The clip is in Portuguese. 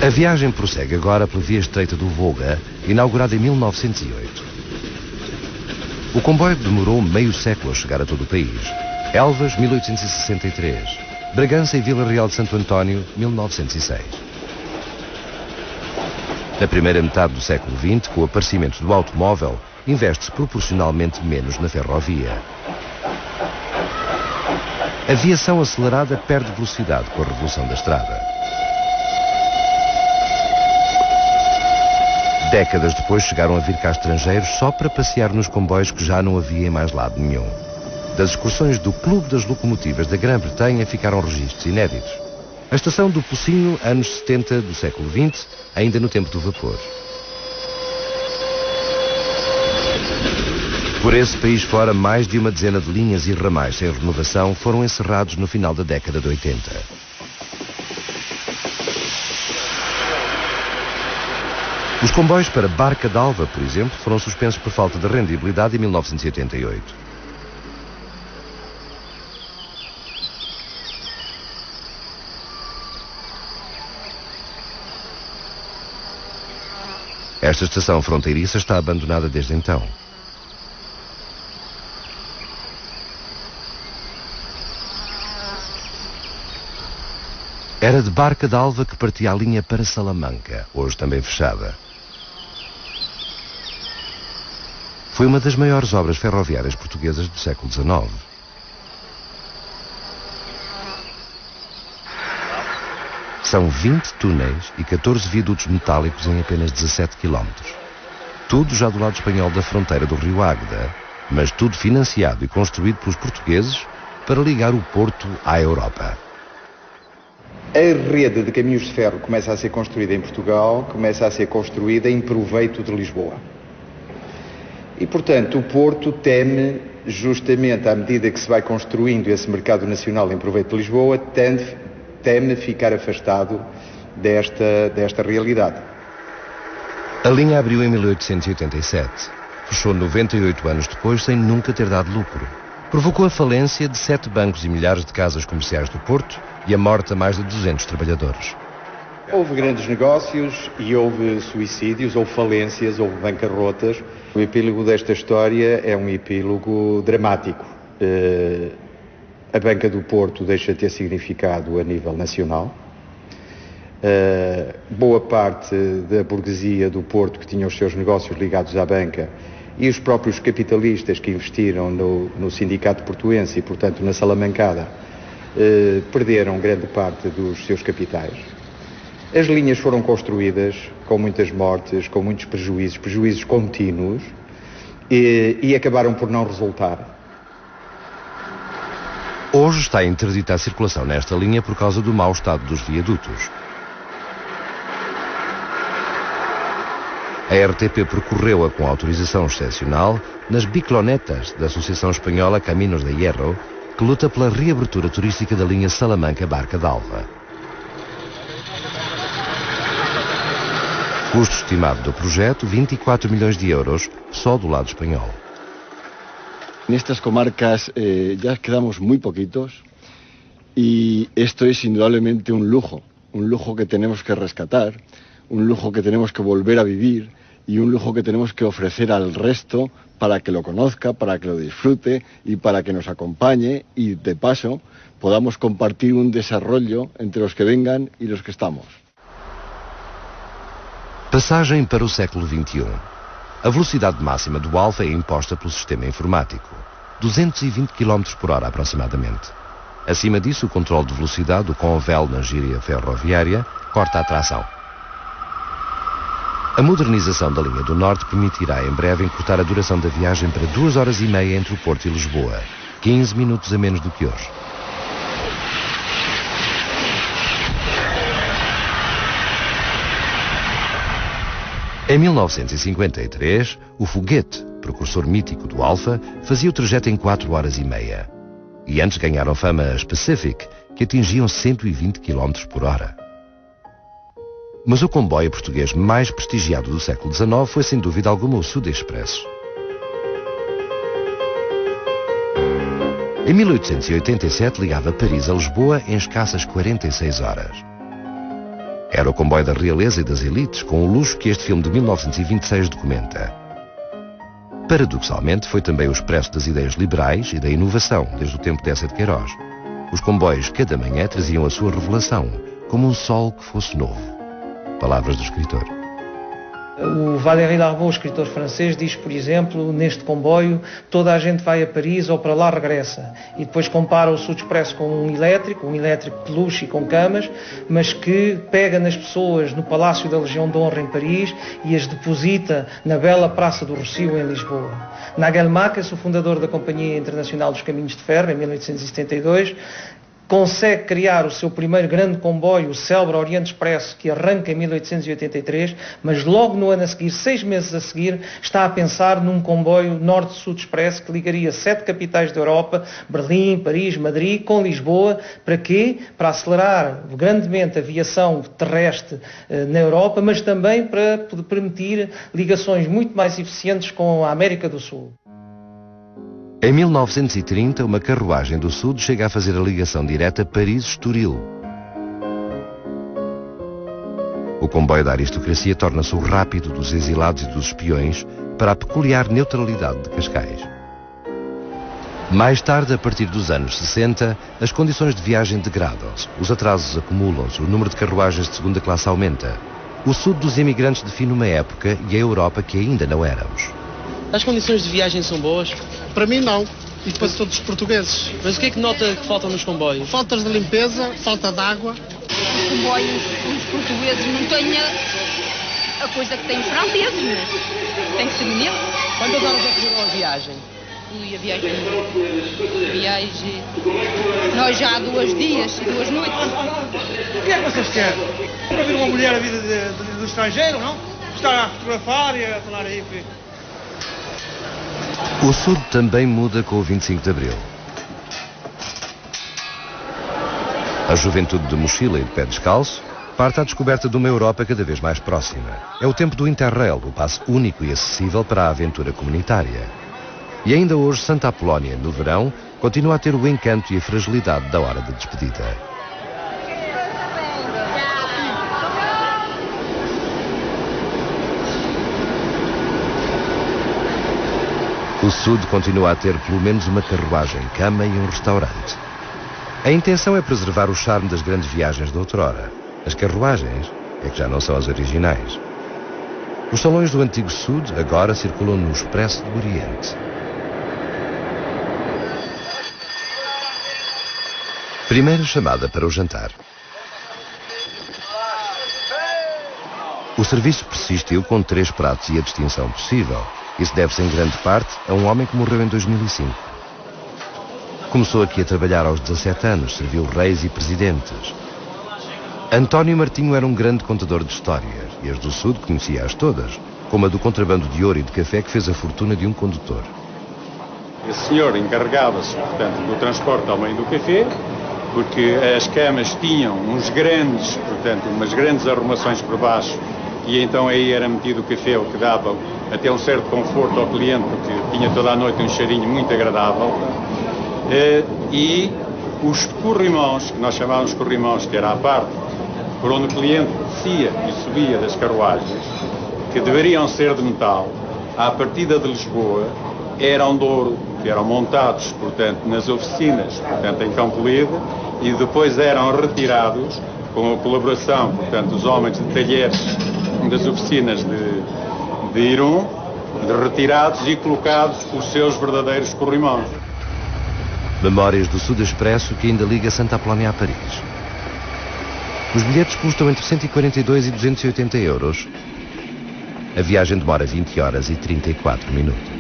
A viagem prossegue agora pela via estreita do Volga, inaugurada em 1908. O comboio demorou meio século a chegar a todo o país. Elvas, 1863. Bragança e Vila Real de Santo António, 1906. Na primeira metade do século XX, com o aparecimento do automóvel, investe-se proporcionalmente menos na ferrovia. A viação acelerada perde velocidade com a revolução da estrada. Décadas depois chegaram a vir cá estrangeiros só para passear nos comboios que já não havia em mais lado nenhum. Das excursões do Clube das Locomotivas da Grã-Bretanha ficaram registros inéditos. A estação do Pocinho, anos 70 do século XX, ainda no tempo do vapor. Por esse país fora, mais de uma dezena de linhas e ramais sem renovação foram encerrados no final da década de 80. Os comboios para Barca d'Alva, por exemplo, foram suspensos por falta de rendibilidade em 1988. Esta estação fronteiriça está abandonada desde então. Era de Barca d'Alva que partia a linha para Salamanca, hoje também fechada. Foi uma das maiores obras ferroviárias portuguesas do século XIX. São 20 túneis e 14 viadutos metálicos em apenas 17 quilómetros. Tudo já do lado espanhol da fronteira do rio Águeda, mas tudo financiado e construído pelos portugueses para ligar o Porto à Europa. A rede de caminhos de ferro começa a ser construída em Portugal, começa a ser construída em proveito de Lisboa. E, portanto, o Porto teme, justamente à medida que se vai construindo esse mercado nacional em proveito de Lisboa, teme ficar afastado desta realidade. A linha abriu em 1887. Fechou 98 anos depois sem nunca ter dado lucro. Provocou a falência de 7 bancos e milhares de casas comerciais do Porto e a morte a mais de 200 trabalhadores. Houve grandes negócios e houve suicídios, houve falências, houve bancarrotas. O epílogo desta história é um epílogo dramático. A Banca do Porto deixa de ter significado a nível nacional. Boa parte da burguesia do Porto, que tinha os seus negócios ligados à banca, e os próprios capitalistas que investiram no sindicato portuense e, portanto, na Salamancada, perderam grande parte dos seus capitais. As linhas foram construídas com muitas mortes, com muitos prejuízos contínuos, e acabaram por não resultar. Hoje está interdita a circulação nesta linha por causa do mau estado dos viadutos. A RTP percorreu-a com autorização excepcional nas biciclonetas da Associação Espanhola Caminos de Hierro, que luta pela reabertura turística da linha Salamanca-Barca d'Alva. Custo estimado do projeto, 24 milhões de euros, só do lado espanhol. Nestas comarcas ya quedamos muy poquitos y esto es indudablemente un lujo que tenemos que rescatar, un lujo que tenemos que volver a vivir y un lujo que tenemos que ofrecer al resto para que lo conozca, para que lo disfrute y para que nos acompañe y de paso podamos compartir un desarrollo entre los que vengan y los que estamos. Passagem para o século XXI. A velocidade máxima do Alfa é imposta pelo sistema informático. 220 km por hora aproximadamente. Acima disso, o controle de velocidade do Convel na gíria ferroviária corta a tração. A modernização da linha do Norte permitirá em breve encurtar a duração da viagem para 2 horas e meia entre o Porto e Lisboa. 15 minutos a menos do que hoje. Em 1953, o Foguete, precursor mítico do Alfa, fazia o trajeto em 4 horas e meia. E antes ganharam fama as Pacific, que atingiam 120 km por hora. Mas o comboio português mais prestigiado do século XIX foi sem dúvida alguma o Sud Expresso. Em 1887 ligava Paris a Lisboa em escassas 46 horas. Era o comboio da realeza e das elites, com o luxo que este filme de 1926 documenta. Paradoxalmente, foi também o expresso das ideias liberais e da inovação, desde o tempo dessa de Queiroz. Os comboios cada manhã traziam a sua revelação, como um sol que fosse novo. Palavras do escritor. O Valéry Larbaud, escritor francês, diz, por exemplo, neste comboio, toda a gente vai a Paris ou para lá regressa. E depois compara o Sud Express com um elétrico de luxo e com camas, mas que pega nas pessoas no Palácio da Legião de Honra em Paris e as deposita na bela Praça do Rossio em Lisboa. Nagel Macas, o fundador da Companhia Internacional dos Caminhos de Ferro, em 1872, consegue criar o seu primeiro grande comboio, o célebre Oriente Expresso, que arranca em 1883, mas logo no ano a seguir, 6 meses a seguir, está a pensar num comboio Norte-Sud Expresso que ligaria 7 capitais da Europa, Berlim, Paris, Madrid, com Lisboa. Para quê? Para acelerar grandemente a aviação terrestre na Europa, mas também para permitir ligações muito mais eficientes com a América do Sul. Em 1930, uma carruagem do Sud chega a fazer a ligação direta Paris-Estoril. O comboio da aristocracia torna-se o rápido dos exilados e dos espiões para a peculiar neutralidade de Cascais. Mais tarde, a partir dos anos 60, as condições de viagem degradam-se, os atrasos acumulam-se, o número de carruagens de segunda classe aumenta. O Sud dos imigrantes define uma época e a Europa que ainda não éramos. As condições de viagem são boas? Para mim não, e para todos os portugueses. Mas o que é que nota que falta nos comboios? Faltas de limpeza, falta de água. Os comboios, os portugueses não têm a coisa que têm os franceses, mas tem que ser mesmo. Quantas horas é que durou a viagem? E a viagem... Nós já há 2 dias e 2 noites. O que é que vocês querem? Para ver uma mulher a vida do estrangeiro, não? Estar a fotografar e a falar aí... O Sud também muda com o 25 de Abril. A juventude de mochila e de pé descalço parte à descoberta de uma Europa cada vez mais próxima. É o tempo do Interrail, o passo único e acessível para a aventura comunitária. E ainda hoje, Santa Apolónia, no verão, continua a ter o encanto e a fragilidade da hora de despedida. O Sud continua a ter pelo menos uma carruagem, cama e um restaurante. A intenção é preservar o charme das grandes viagens de outrora. As carruagens é que já não são as originais. Os salões do antigo Sud agora circulam no Expresso do Oriente. Primeira chamada para o jantar. O serviço persistiu com 3 pratos e a distinção possível. Isso deve-se em grande parte a um homem que morreu em 2005. Começou aqui a trabalhar aos 17 anos, serviu reis e presidentes. António Martinho era um grande contador de histórias e as do Sud conhecia-as todas, como a do contrabando de ouro e de café que fez a fortuna de um condutor. Esse senhor encarregava-se, portanto, do transporte ao meio do café, porque as camas tinham umas grandes arrumações por baixo, e então aí era metido o café, o que dava até um certo conforto ao cliente, porque tinha toda a noite um cheirinho muito agradável. E os corrimãos, que nós chamávamos corrimãos, que era a parte por onde o cliente descia e subia das carruagens, que deveriam ser de metal, à partida de Lisboa, eram de ouro, que eram montados, portanto, nas oficinas, portanto, em Campo Lide, e depois eram retirados com a colaboração, portanto, dos homens de talheres das oficinas de Irum, retirados e colocados os seus verdadeiros corrimãos. Memórias do Sud Expresso que ainda liga Santa Apolónia a Paris. Os bilhetes custam entre 142 e 280 euros. A viagem demora 20 horas e 34 minutos.